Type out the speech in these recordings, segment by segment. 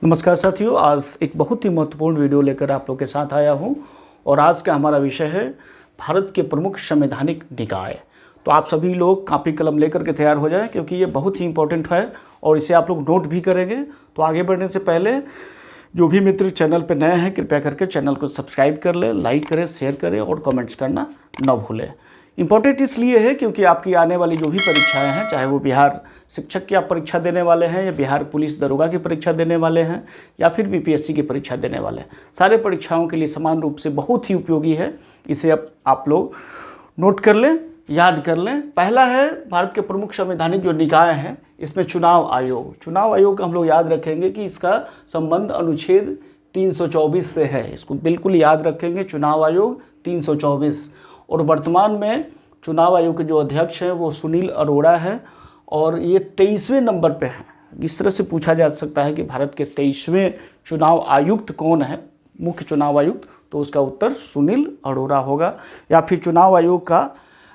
नमस्कार साथियों, आज एक बहुत ही महत्वपूर्ण वीडियो लेकर आप लोग के साथ आया हूं और आज का हमारा विषय है भारत के प्रमुख संवैधानिक निकाय। तो आप सभी लोग कापी कलम लेकर के तैयार हो जाएं क्योंकि ये बहुत ही इंपॉर्टेंट है और इसे आप लोग नोट भी करेंगे। तो आगे बढ़ने से पहले जो भी मित्र चैनल पर नए हैं कृपया करके चैनल को सब्सक्राइब कर लें, लाइक करें, शेयर करें और कमेंट्स करना न भूलें। इम्पोर्टेंट इसलिए है क्योंकि आपकी आने वाली जो भी परीक्षाएं हैं, चाहे वो बिहार शिक्षक की आप परीक्षा देने वाले हैं या बिहार पुलिस दरोगा की परीक्षा देने वाले हैं या फिर बीपीएससी की परीक्षा देने वाले हैं, सारे परीक्षाओं के लिए समान रूप से बहुत ही उपयोगी है। इसे अब आप लोग नोट कर लें, याद कर लें। पहला है भारत के प्रमुख संवैधानिक जो निकाय हैं, इसमें चुनाव आयोग। चुनाव आयोग का हम लोग याद रखेंगे कि इसका संबंध अनुच्छेद 324 से है। इसको बिल्कुल याद रखेंगे, चुनाव आयोग 324। और वर्तमान में चुनाव आयोग के जो अध्यक्ष हैं वो सुनील अरोड़ा है और ये 23वें नंबर पे हैं। इस तरह से पूछा जा सकता है कि भारत के 23वें चुनाव आयुक्त कौन है, मुख्य चुनाव आयुक्त, तो उसका उत्तर सुनील अरोड़ा होगा। या फिर चुनाव आयोग का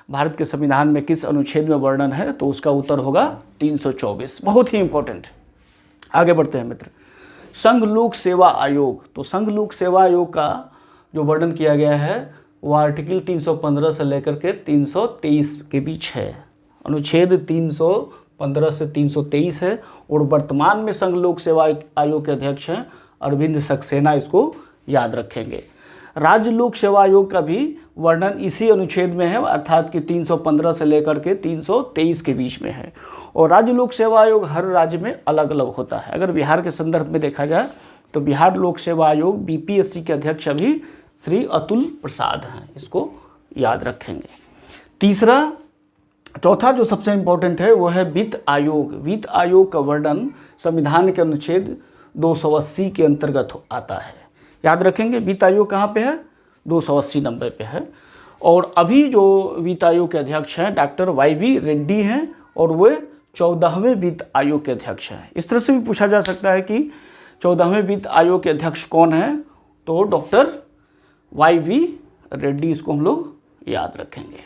भारत के संविधान में किस अनुच्छेद में वर्णन है, तो उसका उत्तर होगा 324। बहुत ही इंपॉर्टेंट। आगे बढ़ते हैं मित्र। संघ लोक सेवा आयोग। तो संघ लोक सेवा आयोग का जो वर्णन किया गया है वो आर्टिकल 315 से लेकर के 323 के बीच है। अनुच्छेद 315 से 323 है और वर्तमान में संघ लोक सेवा आयोग के अध्यक्ष हैं अरविंद सक्सेना। इसको याद रखेंगे। राज्य लोक सेवा आयोग का भी वर्णन इसी अनुच्छेद में है, अर्थात कि 315 से लेकर के 323 के बीच में है। और राज्य लोक सेवा आयोग हर राज्य में अलग अलग होता है। अगर बिहार के संदर्भ में देखा जाए तो बिहार लोक सेवा आयोग बीपीएससी के अध्यक्ष अभी श्री अतुल प्रसाद हैं। इसको याद रखेंगे। चौथा जो सबसे इम्पोर्टेंट है वो है वित्त आयोग। वित्त आयोग का वर्णन संविधान के अनुच्छेद 280 के अंतर्गत आता है। याद रखेंगे वित्त आयोग कहाँ पे है, 280 नंबर पे है। और अभी जो वित्त आयोग के अध्यक्ष हैं डॉक्टर YV रेड्डी हैं और वे 14वें वित्त आयोग के अध्यक्ष हैं। इस तरह से भी पूछा जा सकता है कि 14वें वित्त आयोग के अध्यक्ष कौन हैं, तो डॉक्टर YV रेड्डी। इसको हम लोग याद रखेंगे।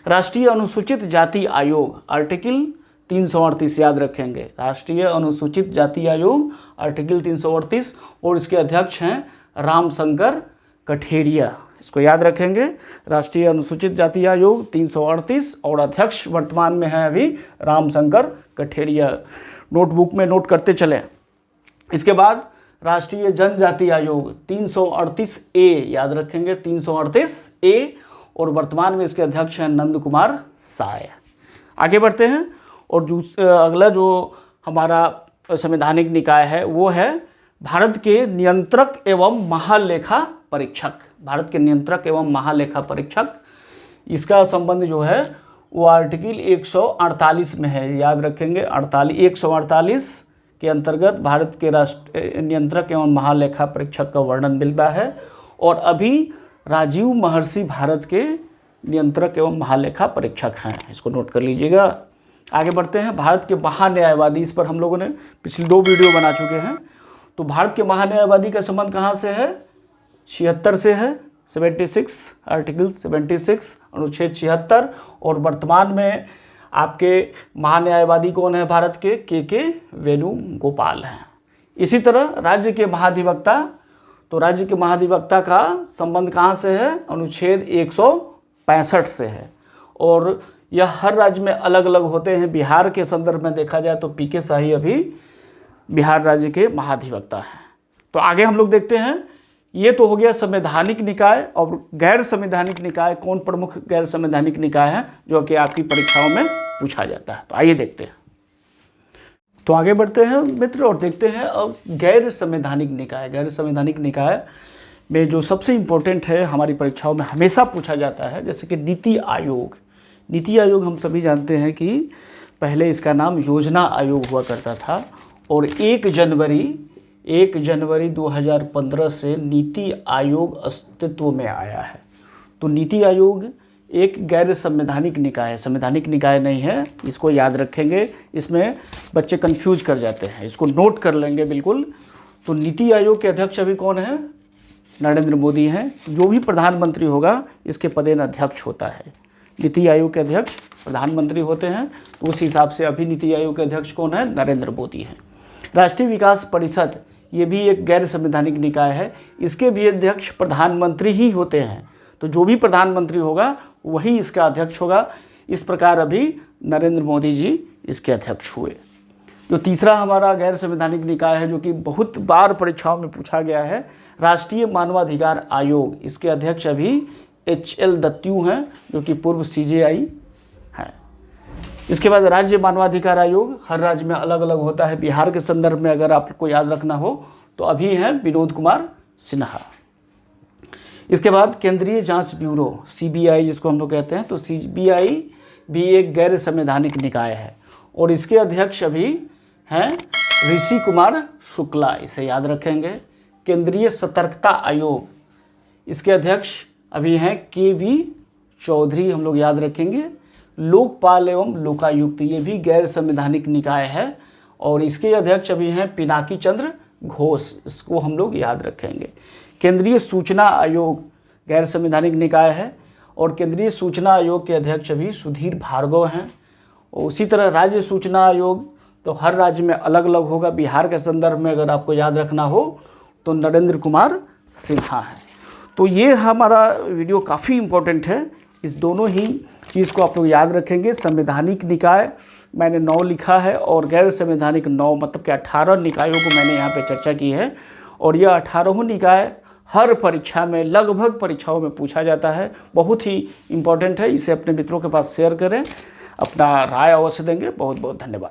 राष्ट्रीय अनुसूचित जाति आयोग आर्टिकल 338 याद रखेंगे। राष्ट्रीय अनुसूचित जाति आयोग आर्टिकल 338 और इसके अध्यक्ष हैं रामशंकर कठेरिया। इसको याद रखेंगे। राष्ट्रीय अनुसूचित जाति आयोग 338 और अध्यक्ष वर्तमान में है अभी रामशंकर कठेरिया। नोटबुक में नोट करते चलें। इसके बाद राष्ट्रीय जनजाति आयोग 338A याद रखेंगे, 338A और वर्तमान में इसके अध्यक्ष हैं नंद कुमार साय। आगे बढ़ते हैं। और अगला जो हमारा संवैधानिक निकाय है वो है भारत के नियंत्रक एवं महालेखा परीक्षक। भारत के नियंत्रक एवं महालेखा परीक्षक, इसका संबंध जो है वो आर्टिकल 148 में है। याद रखेंगे 148 के अंतर्गत भारत के राष्ट्र नियंत्रक एवं महालेखा परीक्षक का वर्णन मिलता है। और अभी राजीव महर्षि भारत के नियंत्रक एवं महालेखा परीक्षक हैं। इसको नोट कर लीजिएगा। आगे बढ़ते हैं। भारत के महान्यायवादी, इस पर हम लोगों ने पिछली 2 वीडियो बना चुके हैं। तो भारत के महान्यायवादी का संबंध कहाँ से है, 76 से है, 76 आर्टिकल 76 अनुच्छेद 76। और वर्तमान में आपके महान्यायवादी कौन है भारत के वेणुगोपाल हैं। इसी तरह राज्य के महाधिवक्ता, तो राज्य के महाधिवक्ता का संबंध कहाँ से है, अनुच्छेद 165 से है। और यह हर राज्य में अलग अलग होते हैं। बिहार के संदर्भ में देखा जाए तो PK शाही अभी बिहार राज्य के महाधिवक्ता हैं। तो आगे हम लोग देखते हैं। ये तो हो गया संवैधानिक निकाय। और गैर संवैधानिक निकाय, कौन प्रमुख गैर संवैधानिक निकाय है जो कि आपकी परीक्षाओं में पूछा जाता है। तो आइए देखते हैं। तो आगे बढ़ते हैं मित्र और देखते हैं अब गैर संवैधानिक निकाय। गैर संवैधानिक निकाय में जो सबसे इम्पोर्टेंट है, हमारी परीक्षाओं में हमेशा पूछा जाता है, जैसे कि नीति आयोग। नीति आयोग हम सभी जानते हैं कि पहले इसका नाम योजना आयोग हुआ करता था और 1 जनवरी 2015 से नीति आयोग अस्तित्व में आया है। तो नीति आयोग एक गैर संवैधानिक निकाय है, संवैधानिक निकाय नहीं है। इसको याद रखेंगे, इसमें बच्चे कंफ्यूज कर जाते हैं। इसको नोट कर लेंगे बिल्कुल। तो नीति आयोग के अध्यक्ष अभी कौन है, नरेंद्र मोदी हैं। जो भी प्रधानमंत्री होगा इसके पदेन अध्यक्ष होता है। नीति आयोग के अध्यक्ष प्रधानमंत्री होते हैं, तो उस हिसाब से अभी नीति आयोग के अध्यक्ष कौन है, नरेंद्र मोदी हैं। राष्ट्रीय विकास परिषद ये भी एक गैर संवैधानिक निकाय है। इसके भी अध्यक्ष प्रधानमंत्री ही होते हैं, तो जो भी प्रधानमंत्री होगा वही इसका अध्यक्ष होगा। इस प्रकार अभी नरेंद्र मोदी जी इसके अध्यक्ष हुए। जो तीसरा हमारा गैर संवैधानिक निकाय है, जो कि बहुत बार परीक्षाओं में पूछा गया है, राष्ट्रीय मानवाधिकार आयोग। इसके अध्यक्ष अभी HL दत्तू हैं, जो कि पूर्व CJI हैं। इसके बाद राज्य मानवाधिकार आयोग, हर राज्य में अलग अलग होता है। बिहार के संदर्भ में अगर आपको याद रखना हो तो अभी हैं विनोद कुमार सिन्हा। इसके बाद केंद्रीय जांच ब्यूरो CBI जिसको हम लोग कहते हैं, तो CBI भी एक गैर संवैधानिक निकाय है और इसके अध्यक्ष अभी हैं ऋषि कुमार शुक्ला, इसे याद रखेंगे। केंद्रीय सतर्कता आयोग, इसके अध्यक्ष अभी हैं KV चौधरी, हम लोग याद रखेंगे। लोकपाल एवं लोकायुक्त, ये भी गैर संवैधानिक निकाय है और इसके अध्यक्ष अभी हैं पिनाकी चंद्र घोष, इसको हम लोग याद रखेंगे। केंद्रीय सूचना आयोग गैर संवैधानिक निकाय है और केंद्रीय सूचना आयोग के अध्यक्ष अभी सुधीर भार्गव हैं। और उसी तरह राज्य सूचना आयोग तो हर राज्य में अलग अलग होगा। बिहार के संदर्भ में अगर आपको याद रखना हो तो नरेंद्र कुमार सिन्हा है। तो ये हमारा वीडियो काफ़ी इम्पोर्टेंट है, इस दोनों ही चीज़ को आप लोग याद रखेंगे। संवैधानिक निकाय मैंने 9 लिखा है और गैर संवैधानिक 9, मतलब कि 18 निकायों को मैंने यहाँ पे चर्चा की है और यह 18 निकाय हर परीक्षा में, लगभग परीक्षाओं में पूछा जाता है। बहुत ही इम्पोर्टेंट है, इसे अपने मित्रों के पास शेयर करें, अपना राय अवश्य देंगे। बहुत बहुत धन्यवाद।